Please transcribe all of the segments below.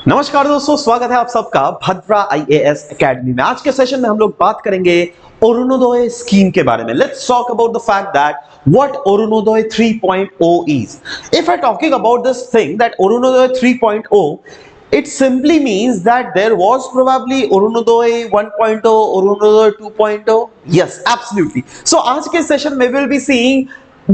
नमस्कार दोस्तों, स्वागत है आप सबका भद्रा आईएएस एकेडमी में। आज के सेशन में हम लोग बात करेंगे अरुणोदय स्कीम के बारे में। Let's talk about the fact that what Arunoday 3.0 is. If I talking about this thing that Arunoday 3.0, it simply means that there was probably Arunodoy 1.0, Arunodoy 2.0. Yes, absolutely. So आज के सेशन में we'll be seeing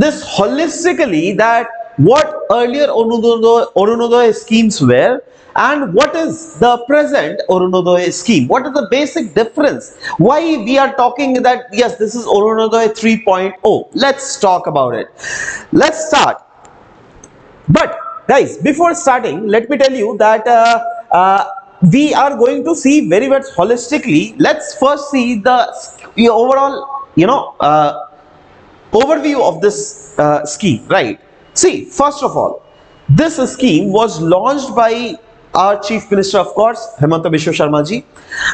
this holistically, that what earlier Arunodoy schemes were and what is the present Arunodoy scheme. What is the basic difference? Why we are talking that yes, this is Arunodoy 3.0. Let's talk about it. Let's start. But guys, before starting, let me tell you that we are going to see very much holistically. Let's first see the overall, overview of this scheme, right? See, first of all, this scheme was launched by our Chief Minister, of course, Himanta Biswa Sharma ji,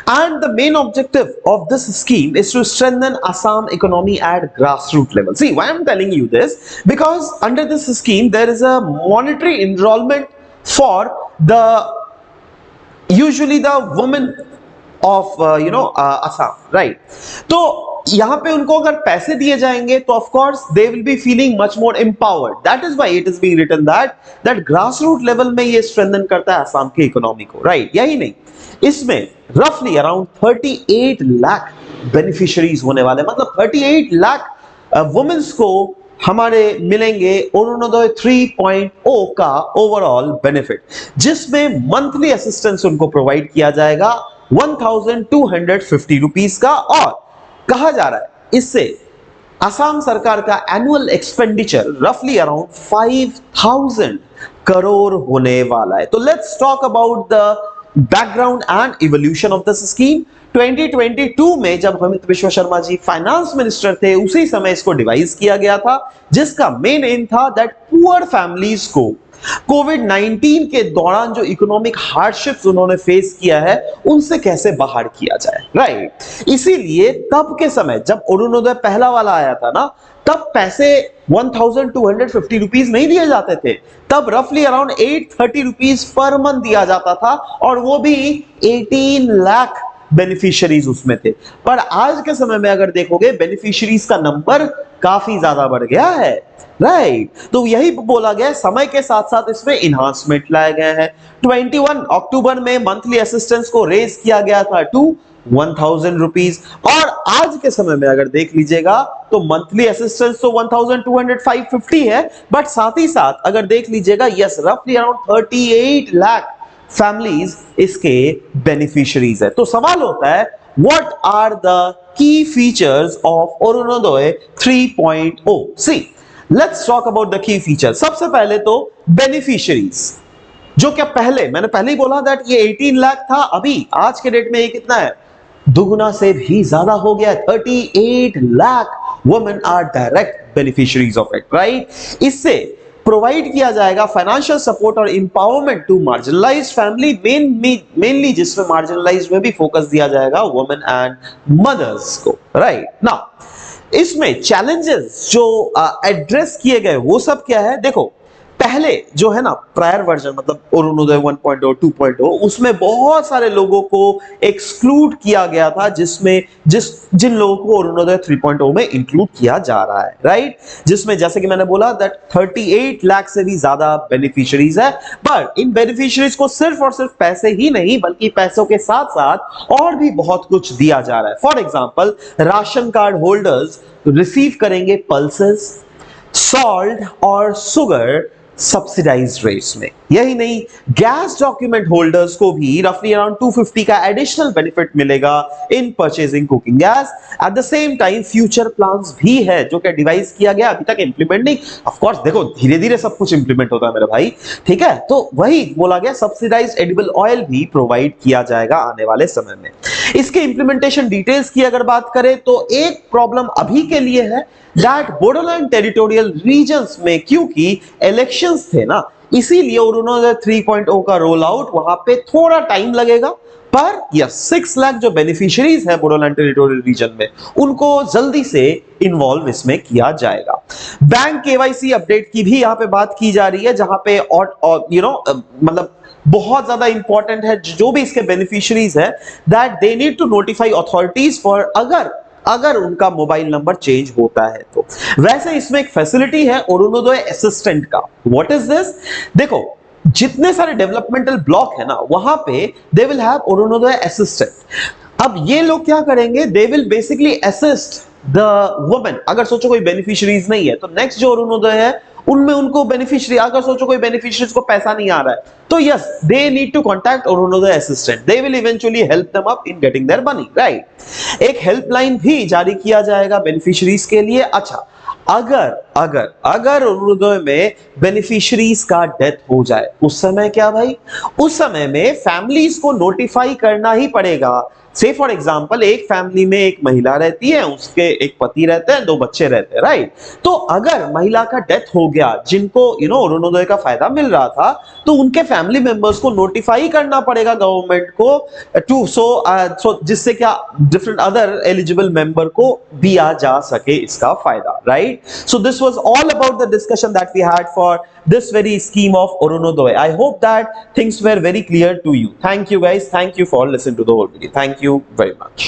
and the main objective of this scheme is to strengthen Assam economy at grassroots level. See, why I'm telling you this? Because under this scheme there is a monetary enrollment for usually the women of Assam, right? तो यहाँ पे उनको अगर पैसे दिए जाएंगे तो of course they will be feeling much more empowered. That is why it is being written that grass root level में ये स्ट्रेंथन करता है असम की इकोनॉमी को, राइट? यही नहीं, इसमें रफली अराउंड 38 लाख बेनिफिशियरीज होने वाले, मतलब 38 लाख वुमेन्स को हमारे मिलेंगे अरुणोदय 3.0 का ओवरऑल बेनिफिट, जिसमें मंथली असिस्टेंस उनको प्रोवाइड किया जाएगा 1250 रुपीस का। और कहा जा रहा है इससे असम सरकार का एनुअल एक्सपेंडिचर रफली अराउंड 5000 करोड़ होने वाला है। तो let's talk about the background and evolution of this scheme. 2022 में जब हिमंता बिश्वा शर्मा जी फाइनेंस मिनिस्टर थे, उसी समय इसको डिवाइस किया गया था, जिसका मेन एम था दैट पुअर फैमिलीज को कोविड-19 के दौरान जो इकोनॉमिक हार्डशिप्स उन्होंने फेस किया है, उनसे कैसे बाहर किया जाए, राइट? इसीलिए तब के समय जब अरुणोदय पहला वाला आया था ना, तब पैसे 1250 रुपीस नहीं दिए जाते थे, तब रफली अराउंड 830 रुपीस पर मंथ दिया जाता था, और वो भी 18 लाख बेनिफिशियरीज उसमें थे। पर आज के समय में अगर देखोगे बेनिफिशियरीज का नंबर काफी ज्यादा बढ़ गया है, राइट? तो यही बोला गया, समय के साथ साथ इसमें इन्हांसमेंट लाए गए हैं। 21 अक्टूबर में मंथली असिस्टेंस को रेज किया गया था टू 1000 रुपीज, और आज के समय में अगर देख लीजिएगा तो मंथली असिस्टेंस तो 1250 है, बट साथ ही साथ अगर देख लीजिएगा, यस, रफली अराउंड 38 लाख फैमिलीज इसके बेनिफिशियरीज है। तो सवाल होता है, what are the key features of Arunoday 3.0? See, let's talk about the key feature. सबसे पहले तो बेनिफिशियरीज, जो क्या मैंने पहले ही बोला दैट ये 18 लाख था, अभी आज के डेट में ये कितना है, दुगुना से भी ज्यादा हो गया। 38 lakh women are direct beneficiaries of it, right? इससे प्रोवाइड किया जाएगा फाइनेंशियल सपोर्ट और empowerment to marginalised family, mainly जिसमें मार्जिनलाइज्ड में भी फोकस दिया जाएगा वुमेन एंड मदर्स को, राइट? नाउ इसमें चैलेंजेस जो एड्रेस किए गए वो सब क्या है? देखो, पहले जो है ना प्रायर वर्जन, मतलब अरुणोदय 1.0 2.0, उसमें बहुत सारे लोगों को एक्सक्लूड किया गया था, जिन लोगों को अरुणोदय 3.0 में इंक्लूड किया जा रहा है, राइट? जिसमें जैसे कि मैंने बोला दैट 38 लाख से भी ज्यादा बेनिफिशियरीज है। बट इन बेनिफिशियरीज को सिर्फ और सिर्फ पैसे ही नहीं, बल्कि पैसों के साथ साथ और भी बहुत कुछ दिया जा रहा है। For example, ration card holders receive करेंगे पल्सेस, सॉल्ट और शुगर सब्सिडाइज्ड रेट्स में। यही नहीं, गैस डॉक्यूमेंट होल्डर्स को भी रफली अराउंड 250 का एडिशनल बेनिफिट मिलेगा इन purchasing cooking gas. At the same time future plans भी है, जो कि डिवाइस किया गया, अभी तक इंप्लीमेंट नहीं। ऑफ कोर्स देखो, धीरे धीरे सब कुछ इंप्लीमेंट होता है मेरे भाई, ठीक है? तो वही बोला गया, सब्सिडाइज्ड एडिबल ऑयल भी प्रोवाइड किया जाएगा आने वाले समय में। इसके इंप्लीमेंटेशन डिटेल्स की अगर बात करें तो एक प्रॉब्लम अभी के लिए है दैट बोडोलैंड टेरिटोरियल रीजन्स में, क्योंकि इलेक्शंस थे ना, इसीलिए अरुणोदय 3.0 का रोल आउट वहां पे थोड़ा टाइम लगेगा, पर यस 6 लाख जो बेनिफिशियरीज है बोडोलैंड टेरिटोरियल रीजन में, उनको जल्दी से इन्वॉल्व इसमें किया जाएगा। बैंक केवाईसी अपडेट की भी यहां पे बात की जा रही है, जहां पे और मतलब बहुत ज्यादा इंपॉर्टेंट है, जो भी इसके बेनिफिशियरीज है that they need to notify authorities for अगर उनका मोबाइल नंबर चेंज होता है तो। वैसे इसमें एक फैसिलिटी है अरुणोदय असिस्टेंट का। What is this? देखो, जितने सारे डेवलपमेंटल ब्लॉक है ना, वहां पे they will have Arunoday assistant. अब ये लोग क्या करेंगे? They will basically assist the women. अगर सोचो कोई बेनिफिशियरीज नहीं है तो नेक्स्ट जो अरुणोदय है उनमें उनको बेनिफिशियरी, अगर सोचो कोई बेनिफिशियरीज को पैसा नहीं आ रहा है तो yes they need to contact Arunodaya assistant, they will eventually help them up in getting their money, right. एक हेल्पलाइन भी जारी किया जाएगा बेनिफिशियरीज के लिए। अच्छा, अगर अरुणोदय में बेनिफिशियरीज का डेथ हो जाए, उस समय क्या भाई? उस समय में फैमिलीज को नोटिफाई करना ही पड़ेगा। से फॉर एग्जांपल, एक फैमिली में एक महिला रहती है, उसके एक पति रहते हैं, 2 बच्चे रहते हैं, राइट। तो अगर महिला का डेथ हो गया, जिनको अरुणोदय का फायदा मिल रहा था, तो उनके फैमिली मेंबर्स को नोटिफाई करना पड़ेगा गवर्नमेंट को, टू सो जिससे क्या डिफरेंट अदर एलिजिबल मेंबर को दिया जा सके इसका फायदा, right. So this was all about the discussion that we had for this very scheme of Arunodoy. I hope that things were very clear to you. Thank you guys. Thank you for listening to the whole video. Thank you very much.